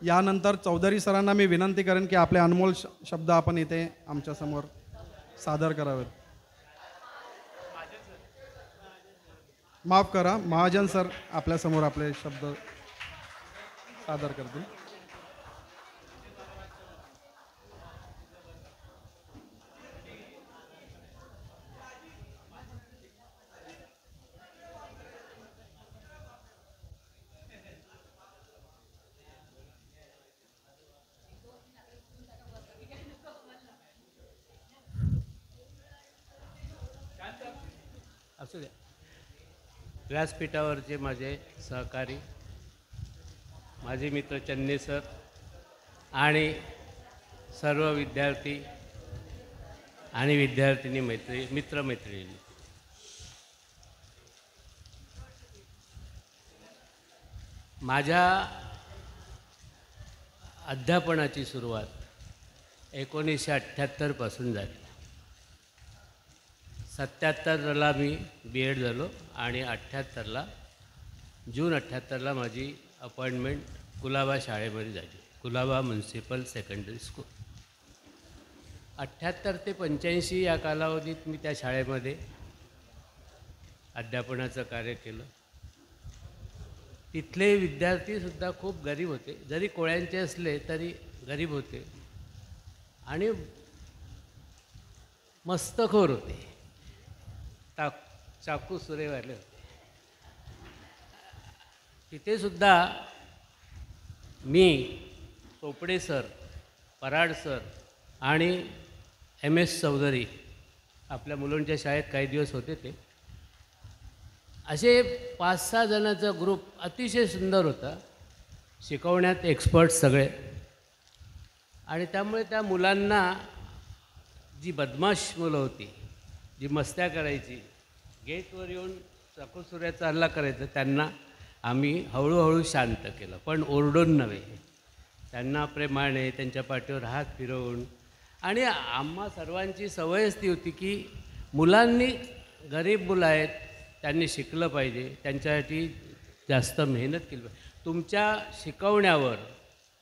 यानंतर चौधरी सरांना मी विनंती करेन की आपले अनमोल शब्द आपण इथे आमच्यासमोर सादर करावेत. माफ करा, महाजन सर आपल्यासमोर आपले शब्द सादर करतील. असू द्या. व्यासपीठावरचे माझे सहकारी, माझे मित्र चन्ने सर आणि सर्व विद्यार्थी आणि विद्यार्थिनी मित्रमैत्रिणी, माझ्या अध्यापनाची सुरुवात 1978 पासून झाली. 77ला मी B.Ed झालो आणि 78ला जून 78ला माझी अपॉइंटमेंट कुलाबा शाळेमध्ये झाली, कुलाबा म्युन्सिपल सेकंडरी स्कूल. 78 ते 85 या कालावधीत मी त्या शाळेमध्ये अध्यापनाचं कार्य केलं. तिथले विद्यार्थीसुद्धा खूप गरीब होते, जरी कोळ्यांचे असले तरी गरीब होते आणि मस्तखोर होते, चाकू सुरेवाले होते. तिथेसुद्धा मी, चोपडे सर, पराड सर आणि MS चौधरी आपल्या मुलांच्या शाळेत काही दिवस होते, ते असे 5-6 जणांचा ग्रुप अतिशय सुंदर होता, शिकवण्यात एक्सपर्ट सगळे. आणि त्यामुळे त्या मुलांना, जी बदमाश मुलं होती, जी मस्त्या करायची, गेटवर येऊन चाकूसुऱ्याचा हल्ला करायचं, त्यांना आम्ही हळूहळू शांत केलं, पण ओरडून नव्हे. त्यांना प्रेमाने त्यांच्या पाठीवर हात फिरवून. आणि आम्हा सर्वांची सवयच ती होती की मुलांनी, गरीब मुलं आहेत, त्यांनी शिकलं पाहिजे, त्यांच्यासाठी जास्त मेहनत केली पाहिजे. तुमच्या शिकवण्यावर,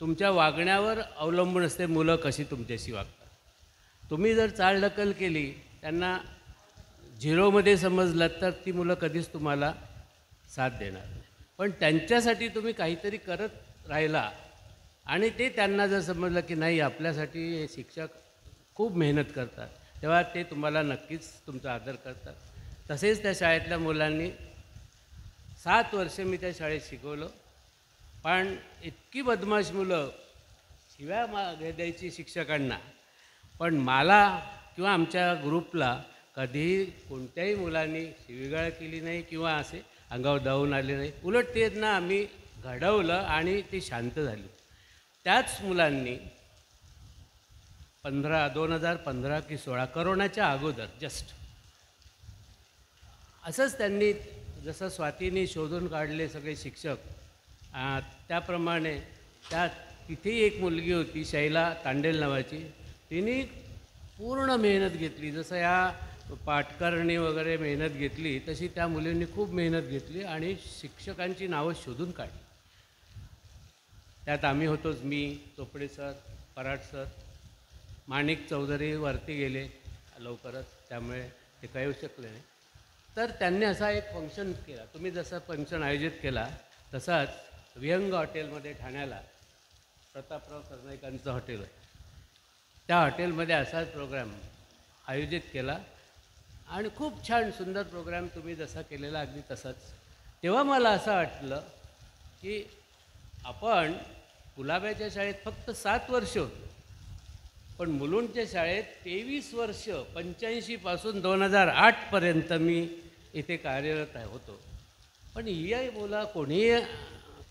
तुमच्या वागण्यावर अवलंबून असते मुलं कशी तुमच्याशी वागतात. तुम्ही जर चालढकल केली, त्यांना झिरोमध्ये समजलात, तर ती मुलं कधीच तुम्हाला साथ देणार नाही. पण त्यांच्यासाठी तुम्ही काहीतरी करत राहिला आणि ते त्यांना जर समजलं की नाही, आपल्यासाठी हे शिक्षक खूप मेहनत करतात, तेव्हा ते तुम्हाला नक्कीच तुमचा आदर करतात. तसेच त्या शाळेतल्या मुलांनी 7 वर्ष मी त्या शाळेत शिकवलं. पण इतकी बदमाश मुलं, शिव्या द्यायची शिक्षकांना, पण मला किंवा आमच्या ग्रुपला कधीही कोणत्याही मुलांनी शिवीगाळ केली नाही किंवा असे अंगावर धावून आले नाही. उलट त्यांना आम्ही घडवलं आणि ती शांत झाली. त्याच मुलांनी 2015 की 16, करोनाच्या अगोदर जस्ट असंच त्यांनी, जसं स्वातीने शोधून काढले सगळे शिक्षक, त्याप्रमाणे तिथेही एक मुलगी होती शैला तांडेल नावाची, तिने पूर्ण मेहनत घेतली. जसं या पाटकरणी वगैरे मेहनत घेतली, तशी त्या मुलींनी खूप मेहनत घेतली आणि शिक्षकांची नावं शोधून काढली. त्यात आम्ही होतोच, मी, चोपडे सर, पराड सर, माणिक चौधरी वरती गेले लवकरच, त्यामुळे ते काही येऊ शकले नाही. तर त्यांनी असा एक फंक्शन केला, तुम्ही जसं फंक्शन आयोजित केला तसाच विहंग हॉटेलमध्ये ठाण्याला, प्रतापराव सरनाईकांचं हॉटेल आहे, त्या हॉटेलमध्ये असाच प्रोग्राम आयोजित केला आणि खूप छान सुंदर प्रोग्राम तुम्ही जसा केलेला अगदी तसाच. तेव्हा मला असं वाटलं की आपण कुलाब्याच्या शाळेत फक्त 7 वर्ष होतो, पण मुलुंडच्या शाळेत 23 वर्ष, 85 पासून 2008पर्यंत मी इथे कार्यरत होतो. पण ही मुलं कोणी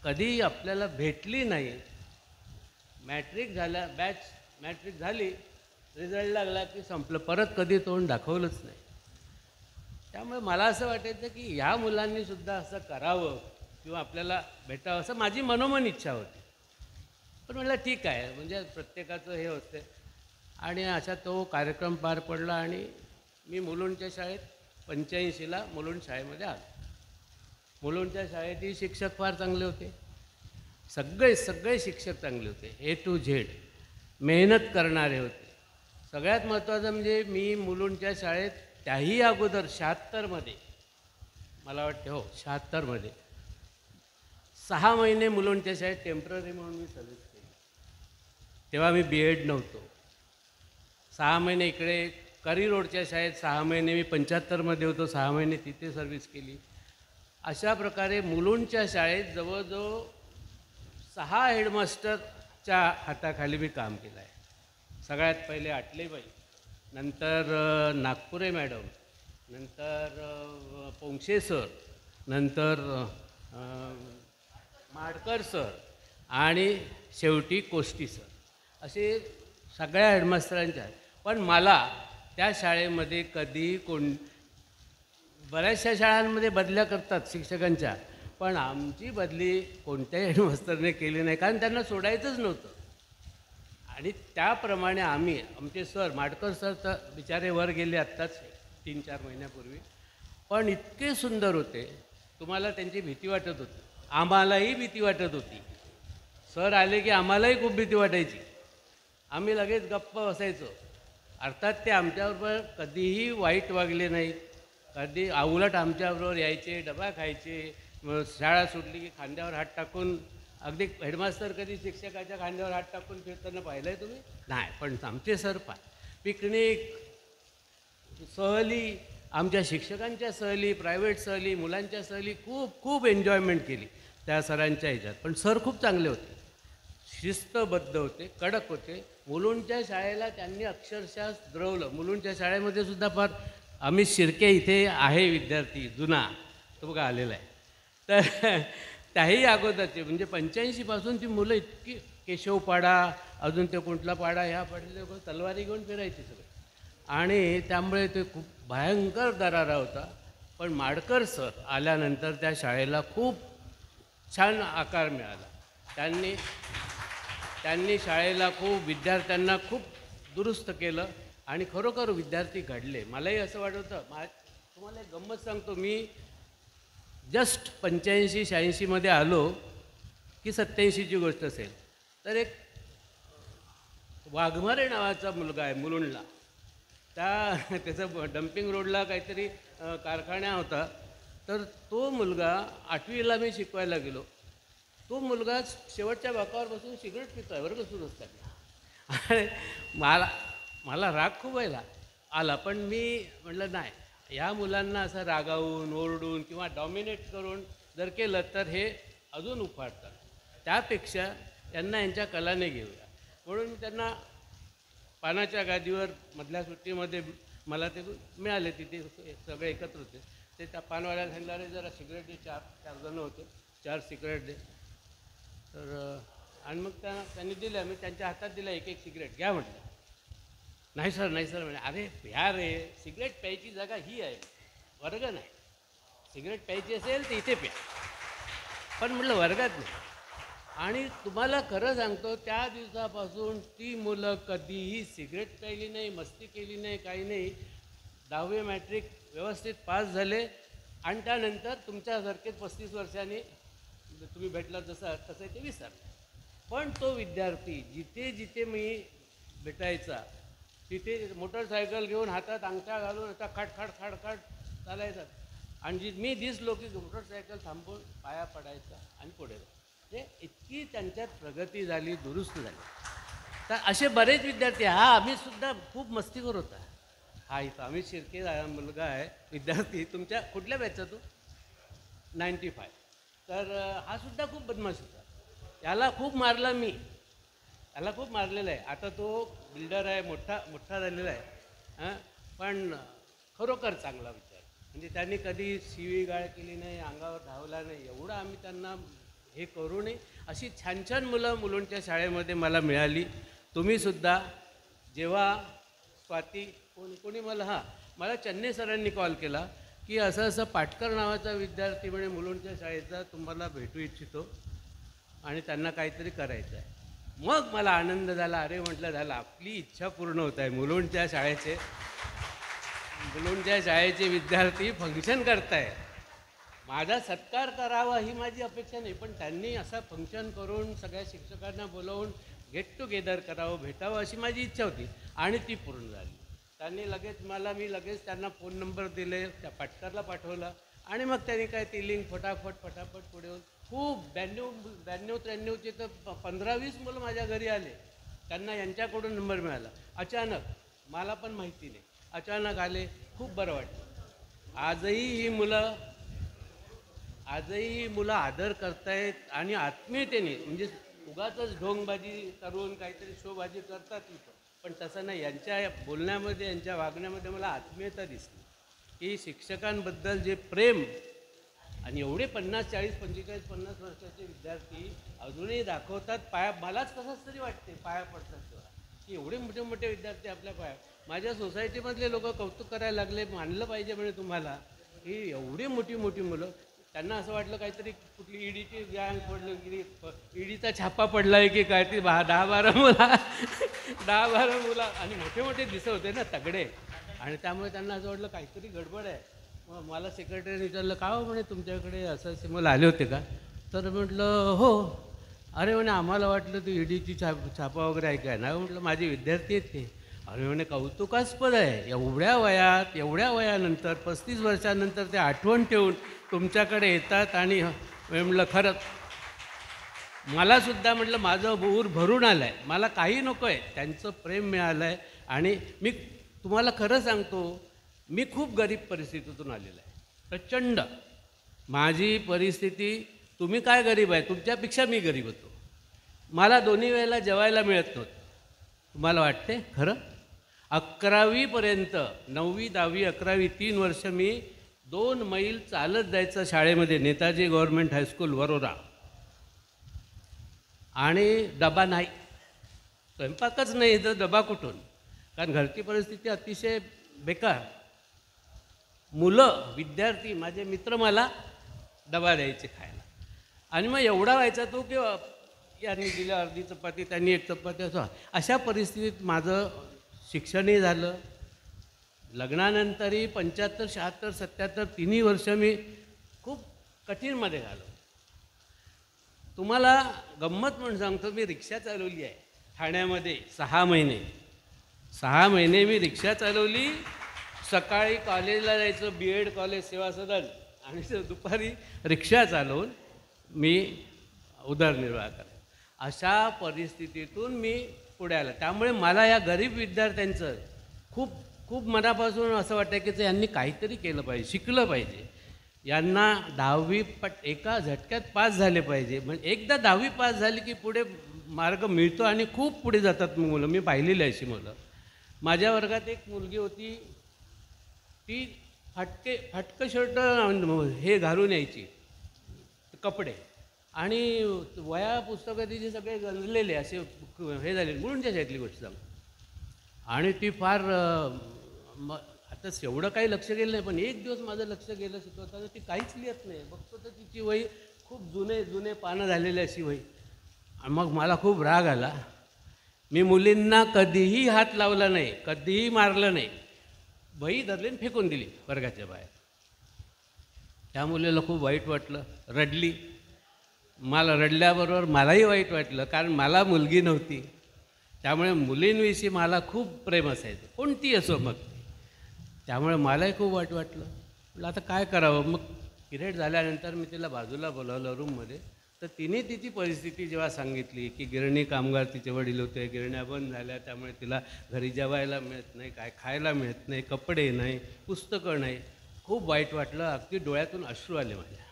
कधी आपल्याला भेटली नाही. मॅट्रिक झाली, रिझल्ट लागला की संपलं, परत कधी तोंड दाखवलंच नाही. त्यामुळे मला असं वाटायचं की ह्या मुलांनीसुद्धा असं करावं किंवा आपल्याला भेटावं, असं माझी मनोमन इच्छा होती. पण म्हटलं ठीक आहे, म्हणजे प्रत्येकाचं हे होतं. आणि अशा तो कार्यक्रम पार पडला आणि मी मुलुंडच्या शाळेत 85ला मुलुंड शाळेमध्ये आलो. मुलुंडच्या शाळेतही शिक्षक फार चांगले होते सगळे सगळे शिक्षक चांगले होते, ए टू झेड मेहनत करणारे होते. सगळ्यात महत्त्वाचं म्हणजे मी मुलुंडच्या शाळेत त्याही अगोदर 76मध्ये, मला वाटते हो 76मध्ये 6 महिने मुलुंडच्या शाळेत टेम्पररी म्हणून मी सर्व्हिस केली. तेव्हा मी B.Ed नव्हतो. 6 महिने इकडे करी रोडच्या शाळेत 6 महिने मी 75मध्ये होतो, 6 महिने तिथे सर्व्हिस केली. अशा प्रकारे मुलुंडच्या शाळेत जवळजवळ 6 हेडमास्टरच्या हाताखाली मी काम केलं आहे. सगळ्यात पहिले आटलेबाई, नंतर नागपुरे मॅडम, नंतर पोंक्षे सर, नंतर माडकर सर आणि शेवटी कोष्टी सर, असे सगळ्या हेडमास्टरांच्या. पण मला त्या शाळेमध्ये कधी बऱ्याचशा शाळांमध्ये बदल्या करतात शिक्षकांच्या, पण आमची बदली कोणत्याही हेडमास्टरने केली नाही, कारण त्यांना सोडायचंच नव्हतं. आणि त्याप्रमाणे आमचे सर, माडकर सर तर बिचारे वर गेले आत्ताच 3-4 महिन्यापूर्वी, पण इतके सुंदर होते, तुम्हाला त्यांची भीती वाटत होती, आम्हालाही भीती वाटत होती. सर आले की आम्हालाही खूप भीती वाटायची, आम्ही लगेच गप्प बसायचो. अर्थात ते आमच्याबरोबर कधीही वाईट वागले नाहीत, कधी उलट आमच्याबरोबर यायचे, डबा खायचे. शाळा सुटली की खांद्यावर हात टाकून, अगदी हेडमास्तर कधी शिक्षकाच्या खांद्यावर हात टाकून फिरताना पाहिलं आहे तुम्ही? नाही, पण आमचे सर पिकनिक, सहली, आमच्या शिक्षकांच्या सहली, प्रायव्हेट सहली, मुलांच्या सहली, खूप खूप एन्जॉयमेंट केली त्या सरांच्या ह्याच्यात. पण सर खूप चांगले होते, शिस्तबद्ध होते, कडक होते. मुलुंडच्या शाळेला त्यांनी अक्षरशः द्रवलं. मुलुंडच्या शाळेमध्ये सुद्धा फार अमित शिर्के इथे आहे विद्यार्थी जुना, तो बघा आलेला आहे. तर त्याही अगोदरचे म्हणजे 85पासून ती मुलं इतकी केशवपाडा, अजून ते कुंटला पाडा, ह्या पाडले तलवारी घेऊन फिरायचे सगळे, आणि त्यामुळे ते खूप भयंकर दरारा होता. पण माडकर सर आल्यानंतर त्या शाळेला खूप छान आकार मिळाला. त्यांनी शाळेला विद्यार्थ्यांना खूप दुरुस्त केलं आणि खरोखर विद्यार्थी घडले. मलाही असं वाटत होतं. तुम्हाला एक गंमत सांगतो, मी जस्ट 85-86मध्ये आलो की 87ची गोष्ट असेल, तर एक वाघमारे नावाचा मुलगा आहे मुलुंडला, त्याचा डम्पिंग रोडला काहीतरी कारखाना होता. तर तो मुलगा 8वीला मी शिकवायला गेलो, तो मुलगा शेवटच्या बाकावर बसून सिगरेट पितो आहे वर्ग सुरू असताना. आणि मला राग खूप व्हायला आला, पण मी म्हटलं नाही, ह्या मुलांना असं रागावून, ओरडून किंवा डॉमिनेट करून जर केलं तर हे अजून उफाडतात. त्यापेक्षा त्यांना यांच्या कलाने घेऊया, म्हणून मी त्यांना पानाच्या गादीवर मधल्या सुट्टीमध्ये मला ते मिळाले, तिथे सगळे एकत्र होते. ते त्या पानवाल्याला सांगितलं, अरे जरा सिगरेट दे, 4 जणं होते, 4 सिगरेट दे. तर आणि मग त्यांनी दिल्या, मी त्यांच्या हातात दिला, एक सिगरेट घ्या म्हटलं. नाही सर म्हणे, अरे घ्या रे, सिगरेट प्यायची जागा ही आहे, वर्ग नाही. सिगरेट प्यायची असेल तर इथे प्या, पण म्हटलं वर्गात नाही. आणि तुम्हाला खरं सांगतो, त्या दिवसापासून ती मुलं कधीही सिगरेट प्यायली नाही, मस्ती केली नाही, काही नाही. 10वी मॅट्रिक व्यवस्थित पास झाले. आणि त्यानंतर तुमच्यासारखे 35 वर्षांनी तुम्ही भेटला तसं ते विसरले. पण तो विद्यार्थी जिथे जिथे मी भेटायचा, तिथे मोटरसायकल घेऊन हातात अंगठा घालून आता खाट चालायचा. आणि मी दिसलो की मोटरसायकल थांबून पाया पडायचा आणि पुढे म्हणजे इतकी त्यांच्यात प्रगती झाली, दुरुस्त झाली. तर असे बरेच विद्यार्थी. आम्ही सुद्धा खूप मस्तीखोर होता. इथं अमित शिर्के मुलगा आहे विद्यार्थी, तुमच्या कुठल्या बॅचचा तो? 95. तर हा सुद्धा खूप बदमाश होता. त्याला खूप मारला मी, त्याला खूप मारलेला आहे. आता तो बिल्डर आहे, मोठा झालेला आहे. पण खरोखर चांगला विचार, म्हणजे त्यांनी कधी शिवीगाळ केली नाही, अंगावर धावला नाही. एवढं आम्ही त्यांना हे करू नये. अशी छान छान मुलं मुलुंडच्या शाळेमध्ये मला मिळाली. तुम्हीसुद्धा जेव्हा स्वाती कोणी मला चन्ने सरांनी कॉल केला की असं पाटकर नावाचा विद्यार्थी म्हणे मुलुंडच्या शाळेचा तुम्हाला भेटू इच्छितो आणि त्यांना काहीतरी करायचं आहे. मग मला आनंद झाला. अरे म्हटलं, झालं, आपली इच्छा पूर्ण होत आहे. मुलुंडच्या शाळेचे विद्यार्थी फंक्शन करताय. माझा सत्कार करावा ही माझी अपेक्षा नाही, पण त्यांनी असं फंक्शन करून सगळ्या शिक्षकांना बोलावून गेट टुगेदर करावं, भेटावं अशी माझी इच्छा होती आणि ती पूर्ण झाली. त्यांनी लगेच मी लगेच त्यांना फोन नंबर दिले, त्या पाटकरला पाठवलं आणि मग त्यांनी काय ती लिंक फटाफट पुढे होऊन खूप 92-93चे तर 15-20 मुलं माझ्या घरी आले. त्यांना यांच्याकडून नंबर मिळाला. अचानक, मला पण माहिती नाही, अचानक आले. खूप बरं वाटलं. आजही ही मुलं आदर करतायत आणि आत्मीयतेने, म्हणजे उगाचच ढोंगबाजी करून काहीतरी शोबाजी करतात इथं, पण तसं नाही. यांच्या बोलण्यामध्ये, यांच्या वागण्यामध्ये मला आत्मीयता दिसली की शिक्षकांबद्दल जे प्रेम. आणि एवढे 50, 40, 45, 50 वर्षाचे विद्यार्थी अजूनही दाखवतात पाया. मलाच तसंच तरी वाटते पाया पडतात तेव्हा, की एवढे मोठे मोठे विद्यार्थी आपल्या पाया. माझ्या सोसायटीमधले लोक कौतुक करायला लागले, मानलं पाहिजे म्हणे तुम्हाला, की एवढी मोठी मुलं. त्यांना असं वाटलं काहीतरी कुठली ईडीची गँग पडलं, ईडीचा छापा पडला आहे की काय. ती 10-12 मुलं 10-12 मुलं आणि मोठे दिसत होते ना तगडे, आणि त्यामुळे त्यांना असं वाटलं काहीतरी गडबड आहे. मग मला सेक्रेटरीने विचारलं, का हो म्हणे तुमच्याकडे असं मुलं आले होते का? तर म्हटलं हो. अरे म्हणे आम्हाला वाटलं तू ईडीची छापा वगैरे आहे काय. नाही म्हटलं माझे विद्यार्थी आहेत ते. अरे म्हणे कौतुकास्पद आहे, एवढ्या वयानंतर 35 वर्षानंतर ते आठवण ठेवून तुमच्याकडे येतात. आणि म्हटलं खरंच मलासुद्धा म्हटलं माझं ऊर भरून आलं आहे, मला काही नको आहे, त्यांचं प्रेम मिळालं आहे. आणि मी तुम्हाला खरं सांगतो, मी खूप गरीब परिस्थितीतून आलेलं आहे, प्रचंड. माझी परिस्थिती, तुम्ही काय गरीब आहे, तुमच्यापेक्षा मी गरीब होतो. मला दोन्ही वेळेला जेवायला मिळत नव्हतं. तुम्हाला वाटते खरं? 11वीपर्यंत, 9वी 10वी 11वी 3 वर्ष मी 2 मैल चालत जायचं शाळेमध्ये, नेताजी गव्हर्नमेंट हायस्कूल वरोरा. आणि डबा नाही, स्वयंपाकच नाही, तर डबा कुठून? कारण घरची परिस्थिती अतिशय बेकार. मुलं, विद्यार्थी, माझे मित्र मला डबा द्यायचे खायला. आणि मग एवढा व्हायचा तो की यांनी दिलं अर्धी चपाती, त्यांनी एक चपाती, असं अशा परिस्थितीत माझं शिक्षणही झालं. लग्नानंतरही 75, 76, 77 तिन्ही वर्ष मी खूप कठीणमध्ये घालवलं. तुम्हाला गंमत म्हणून सांगतो, मी रिक्षा चालवली आहे ठाण्यामध्ये 6 महिने मी रिक्षा चालवली. सकाळी कॉलेजला जायचं, BEd कॉलेज सेवा सदन, आणि दुपारी रिक्षा चालवून मी उदरनिर्वाह करायचा. अशा परिस्थितीतून मी पुढे आलो. त्यामुळे मला या गरीब विद्यार्थ्यांचं खूप मनापासून असं वाटतं की यांनी काहीतरी केलं पाहिजे, शिकलं पाहिजे. यांना 10वी एका झटक्यात पास झाले पाहिजे. म्हणजे एकदा 10वी पास झाली की पुढे मार्ग मिळतो आणि खूप पुढे जातात मुलं. मी पाहिलेली अशी मुलं. माझ्या वर्गात एक मुलगी होती, ती फाटकं शर्ट हे घालून यायची, कपडे, आणि वया पुस्तकं तिचे सगळे गंजलेले असे हे झाले, मुलींच्या शाळेतली गोष्ट सांग. आणि ती फार आता एवढं काही लक्ष गेलं नाही, पण एक दिवस माझं लक्ष गेलं शिकवताना, ती काहीच लिहत नाही. बघतो तर तिची वही खूप जुने पानं झालेली अशी वही. आणि मग मला खूप राग आला. मी मुलींना कधीही हात लावला नाही, कधीही मारलं नाही. वही धरली आणि फेकून दिली वर्गाच्या बाहेर. त्या मुलीला खूप वाईट वाटलं, रडली. मला रडल्याबरोबर मलाही वाईट वाटलं, कारण मला मुलगी नव्हती. त्यामुळे मुलींविषयी मला खूप प्रेम असायचं, कोणती असो मग. त्यामुळे मलाही खूप वाईट वाटलं. म्हटलं आता काय करावं. मग पिरियड झाल्यानंतर मी तिला बाजूला बोलावलं रूममध्ये. तर तिने तिची परिस्थिती जेव्हा सांगितली की गिरणी कामगार तिचे वडील होते, गिरण्या बंद झाल्या, त्यामुळे तिला घरी जेवायला मिळत नाही, काय खायला मिळत नाही, कपडे नाही, पुस्तकं नाही. खूप वाईट वाटलं, अगदी डोळ्यातून अश्रू आले माझ्या.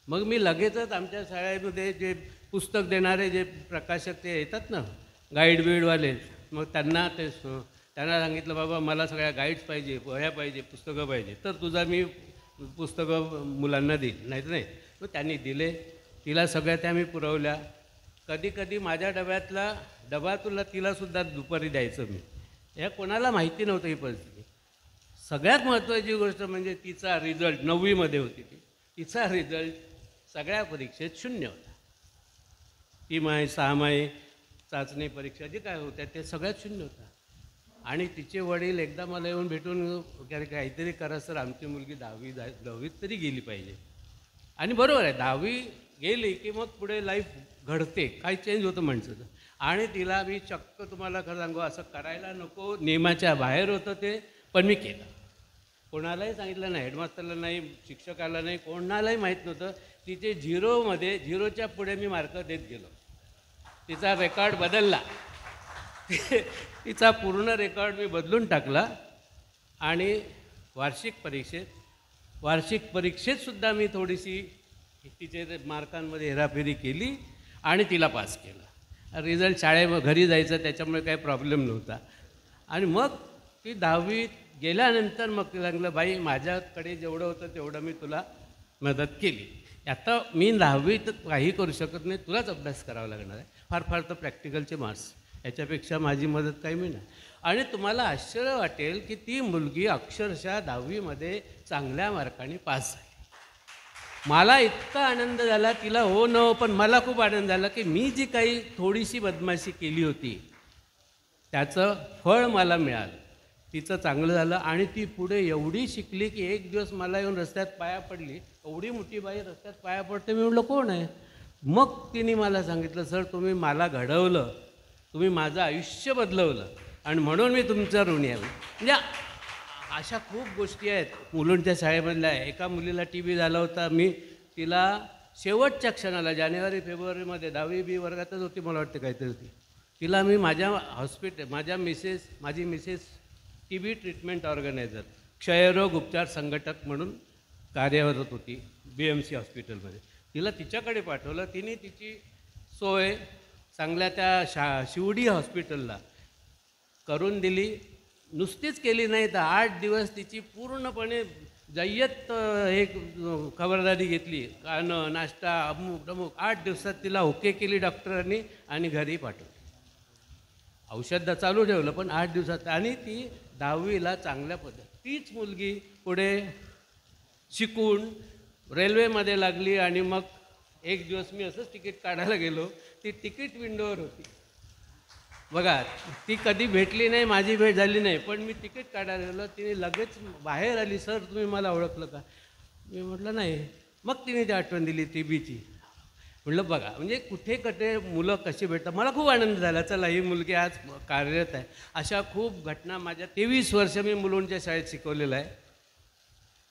मग मी लगेचच आमच्या शाळेमध्ये जे पुस्तक देणारे जे प्रकाशक ते येतात ना, गाईडवाले, मग त्यांना सांगितलं, बाबा मला सगळ्या गाईड्स पाहिजे, वह्या पाहिजे, पुस्तकं पाहिजे, तर तुझा मी पुस्तकं मुलांना देईल, नाही तर नाही. मग त्यांनी दिले, तिला सगळ्या त्या मी पुरवल्या. कधी माझ्या डबा तिलासुद्धा दुपारी द्यायचं मी. ह्या कोणाला माहिती नव्हतं ही परिस्थिती. सगळ्यात महत्त्वाची गोष्ट म्हणजे तिचा रिझल्ट, 9वीमध्ये होती ती, तिचा रिझल्ट सगळ्या परीक्षेत 0 होता. 3 6 चाचणी परीक्षा जे काय होत्या ते सगळ्यात 0 होता. आणि तिचे वडील एकदा मला येऊन भेटून काहीतरी करा सर, आमची मुलगी 10वीत तरी गेली पाहिजे. आणि बरोबर आहे, 10वी गेली की मग पुढे लाईफ घडते, काही चेंज होतं माणसाचं. आणि तिला मी चक्क तुम्हाला खरं सांगू, असं करायला नको, नियमाच्या बाहेर होतं ते, पण मी केलं. कोणालाही सांगितलं नाही, हेडमास्टरला नाही, शिक्षकाला नाही, कोणालाही माहीत नव्हतं. तिचे झिरोमध्ये, झिरोच्या पुढे मी मार्क देत गेलो. तिचा रेकॉर्ड बदलला. तिचा पूर्ण रेकॉर्ड मी बदलून टाकला. आणि वार्षिक परीक्षेतसुद्धा मी थोडीशी तिचे मार्कांमध्ये हेराफेरी केली आणि तिला पास केलं. रिझल्ट घरी जायचं, त्याच्यामुळे काही प्रॉब्लेम नव्हता. आणि मग ती 10वीत गेल्यानंतर मग तिला सांगितलं, बाई माझ्याकडे जेवढं होतं तेवढं मी तुला मदत केली. आता मी 10वीत काही करू शकत नाही, तुलाच अभ्यास करावा लागणार आहे. फार तर प्रॅक्टिकलचे मार्क्स, याच्यापेक्षा माझी मदत काही मिळणार. आणि तुम्हाला आश्चर्य वाटेल की ती मुलगी अक्षरशः 10वीमध्ये चांगल्या मार्काने पास झाली. मला इतका आनंद झाला, तिला हो न हो, पण मला खूप आनंद झाला की मी जी काही थोडीशी बदमाशी केली होती त्याचं फळ मला मिळालं. तिचं चांगलं झालं आणि ती पुढे एवढी शिकली की एक दिवस मला येऊन रस्त्यात पाया पडली. एवढी मोठी बाई रस्त्यात पाया पडते, मी म्हटलं कोण आहे? मग तिने मला सांगितलं, सर तुम्ही मला घडवलं, तुम्ही माझं आयुष्य बदलवलं आणि म्हणून मी तुमचं ऋणी आहे. म्हणजे अशा खूप गोष्टी आहेत मुलांच्या शाळेमधल्या. एका मुलीला TB झाला होता, मी तिला शेवटच्या क्षणाला जानेवारी-फेब्रुवारीमध्ये 10वी B वर्गातच होती मला वाटतं, काहीतरी होती. तिला मी माझी मिसेस TB ट्रीटमेंट ऑर्गनायझर, क्षयरोग उपचार संघटक म्हणून कार्यरत होती BMC हॉस्पिटलमध्ये. तिला तिच्याकडे पाठवलं. तिने तिची सोय चांगल्या त्या शिवडी हॉस्पिटलला करून दिली. नुसतीच केली नाही तर 8 दिवस तिची पूर्णपणे जय्यत एक खबरदारी घेतली. खाणं, नाश्ता, अमुक 8 दिवसात तिला ओके केली डॉक्टरांनी आणि घरी पाठवली. औषध चालू ठेवलं पण 8 दिवसात. आणि ती 10वीला चांगल्या तीच मुलगी पुढे शिकून रेल्वेमध्ये लागली. आणि मग एक दिवस मी असंच तिकीट काढायला गेलो, ती तिकीट विंडोवर होती. बघा, ती कधी भेटली नाही, माझी भेट झाली नाही, पण मी तिकीट काढायला गेलो, तिने लगेच बाहेर आली, सर तुम्ही मला ओळखलं का? मी म्हटलं नाही. मग तिने ती आठवण दिली TBची. म्हटलं बघा, म्हणजे कुठे मुलं कशी भेटतात. मला खूप आनंद झाला, चला ही मुलगी आज कार्यरत आहे. अशा खूप घटना माझ्या 23 वर्ष मी मुलांच्या शाळेत शिकवलेलं आहे.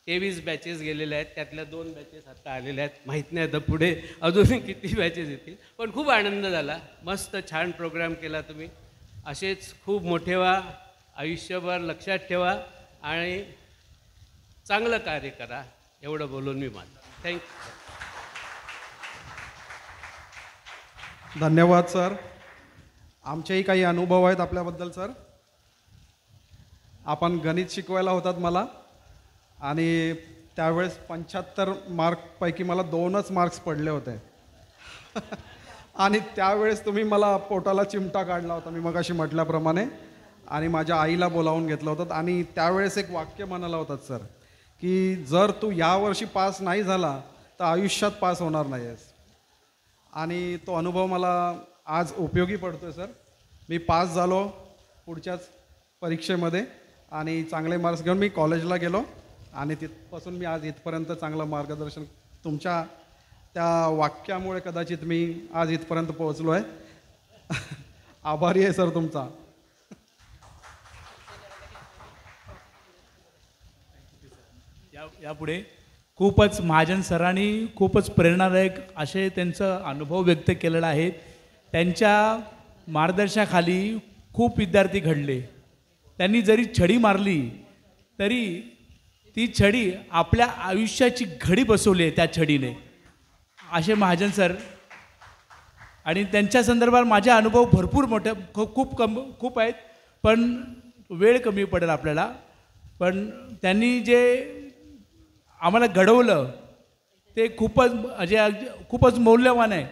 23 बॅचेस गेलेल्या आहेत, त्यातल्या 2 बॅचेस आता आलेल्या आहेत. माहीत नाही आता पुढे अजूनही किती बॅचेस येतील, पण खूप आनंद झाला. मस्त छान प्रोग्राम केला तुम्ही. असेच खूप मोठे व्हा, आयुष्यभर लक्षात ठेवा आणि चांगलं कार्य करा, एवढं बोलून मी मानतो. थँक्यू. धन्यवाद सर. आमचेही काही अनुभव आहेत आपल्याबद्दल सर. आपण गणित शिकवायला होतात मला आणि त्यावेळेस 75 मार्कपैकी मला 2च मार्क्स पडले होते. आणि त्यावेळेस तुम्ही मला पोटाला चिमटा काढला होता, मी मगाशी म्हटल्याप्रमाणे, आणि माझ्या आईला बोलावून घेतलं होतं. आणि त्यावेळेस एक वाक्य म्हणाला होतात सर, की जर तू यावर्षी पास नाही झाला तर आयुष्यात पास होणार नाही आहेस. आणि तो अनुभव मला आज उपयोगी पडतो आहे सर. मी पास झालो पुढच्याच परीक्षेमध्ये आणि चांगले मार्क्स घेऊन मी कॉलेजला गेलो आणि तिथपासून मी आज इथपर्यंत चांगलं मार्गदर्शन, तुमच्या त्या वाक्यामुळे कदाचित मी आज इथपर्यंत पोहोचलो आहे. आभारी आहे सर तुमचा. यापुढे खूपच महाजन सरांनी खूपच प्रेरणादायक असे त्यांचं अनुभव व्यक्त केलेला आहे. त्यांच्या मार्गदर्शनाखाली खूप विद्यार्थी घडले. त्यांनी जरी छडी मारली तरी ती छडी आपल्या आयुष्याची घडी बसवली आहे त्या छडीने, असे महाजन सर. आणि त्यांच्या संदर्भात माझे अनुभव भरपूर मोठे खूप आहेत, पण वेळ कमी पडेल आपल्याला. पण त्यांनी जे आम्हाला घडवलं ते खूपच मौल्यवान आहे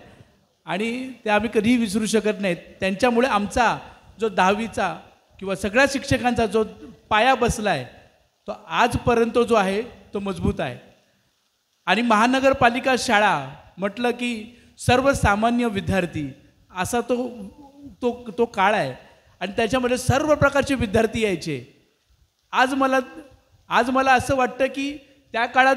आणि ते आम्ही कधीही विसरू शकत नाहीत. त्यांच्यामुळे आमचा जो 10वीचा किंवा सगळ्या शिक्षकांचा जो पाया बसला आहे तो आजपर्यंत जो आहे तो मजबूत आहे. आणि महानगरपालिका शाळा म्हटलं की सर्वसामान्य विद्यार्थी असा तो काळ आहे आणि त्याच्यामध्ये सर्व प्रकारचे विद्यार्थी यायचे. आज मला असं वाटतं की त्या काळात